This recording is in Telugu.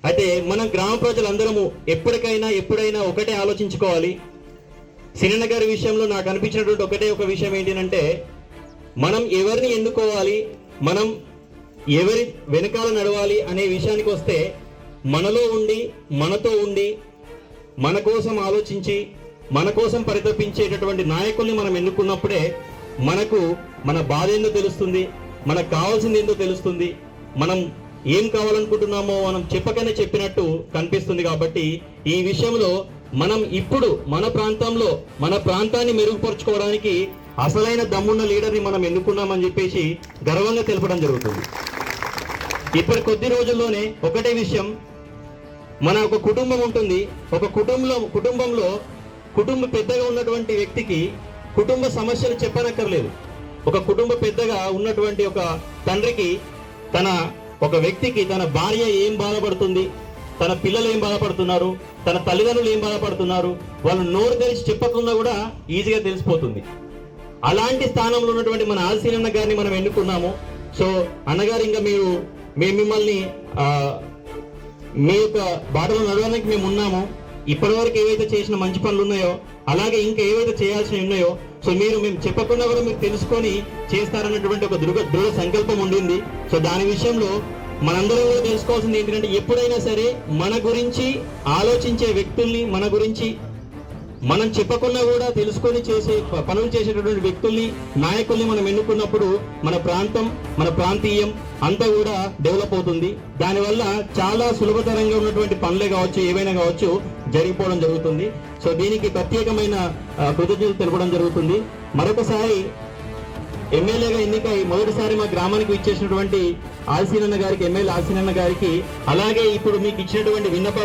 అయితే మన గ్రామ ప్రజలందరము ఎప్పుడైనా ఒకటే ఆలోచించుకోవాలి. సినన్న గారి విషయంలో నాకు అనిపించినటువంటి ఒక విషయం ఏంటంటే, మనం ఎవరిని ఎన్నుకోవాలి, మనం ఎవరి వెనకాల నడవాలి అనే విషయానికి వస్తే, మనలో ఉండి మనతో ఉండి మన కోసం ఆలోచించి మన కోసం పరితపించేటటువంటి నాయకుల్ని మనం ఎన్నుకున్నప్పుడే మనకు మన బాధ ఏందో తెలుస్తుంది, మనకు కావాల్సింది ఏందో తెలుస్తుంది, మనం ఏం కావాలనుకుంటున్నామో మనం చెప్పకనే చెప్పినట్టు కనిపిస్తుంది. కాబట్టి ఈ విషయంలో మనం ఇప్పుడు మన ప్రాంతంలో మన ప్రాంతాన్ని మెరుగుపరుచుకోవడానికి అసలైన దమ్మున్న లీడర్ని మనం ఎన్నుకున్నామని చెప్పేసి గర్వంగా తెలపడం జరుగుతుంది. ఇప్పటి కొద్ది రోజుల్లోనే ఒకటే విషయం, మన ఒక కుటుంబం ఉంటుంది. ఒక కుటుంబంలో కుటుంబ పెద్దగా ఉన్నటువంటి వ్యక్తికి కుటుంబ సమస్యలు చెప్పనక్కర్లేదు. ఒక కుటుంబ పెద్దగా ఉన్నటువంటి ఒక తండ్రికి ఒక వ్యక్తికి తన భార్య ఏం బాధపడుతుంది, తన పిల్లలు ఏం బాధపడుతున్నారు, తన తల్లిదండ్రులు ఏం బాధపడుతున్నారు, వాళ్ళు నోరు తెరిచి చెప్పకుండా కూడా ఈజీగా తెలిసిపోతుంది. అలాంటి స్థానంలో ఉన్నటువంటి మన ఆల్సీనన్న గారిని మనం ఎన్నుకున్నాము. సో అన్నగారు, ఇంకా మిమ్మల్ని మీ యొక్క బాటలో నడవడానికి మేము ఉన్నాము. ఇప్పటివరకు ఏవైతే చేసిన మంచి పనులు ఉన్నాయో అలాగే ఇంకా ఏవైతే చేయాల్సినవి ఉన్నాయో సో మేము చెప్పకుండా కూడా మీరు తెలుసుకొని చేస్తారన్నటువంటి ఒక దృఢ సంకల్పం ఉండింది. సో దాని విషయంలో మనందరం కూడా తెలుసుకోవాల్సింది ఏంటంటే, ఎప్పుడైనా సరే మన గురించి ఆలోచించే వ్యక్తుల్ని, మన గురించి మనం చెప్పకుండా కూడా తెలుసుకొని పనులు చేసేటటువంటి వ్యక్తుల్ని, నాయకుల్ని మనం ఎన్నుకున్నప్పుడు మన ప్రాంతం, మన ప్రాంతీయం అంతా కూడా డెవలప్ అవుతుంది. దానివల్ల చాలా సులభతరంగా ఉన్నటువంటి పనులే కావచ్చు, ఏవైనా కావచ్చు, జరిగిపోవడం జరుగుతుంది. సో దీనికి ప్రత్యేకమైన కృతజ్ఞతలు తెలపడం జరుగుతుంది. మరొకసారి ఎమ్మెల్యేగా ఎన్నికై మొదటిసారి మా గ్రామానికి ఇచ్చేసినటువంటి ఆల్సీనన్న గారికి, ఎమ్మెల్యే ఆల్సీనన్న గారికి, అలాగే ఇప్పుడు మీకు ఇచ్చినటువంటి విన్నపాలు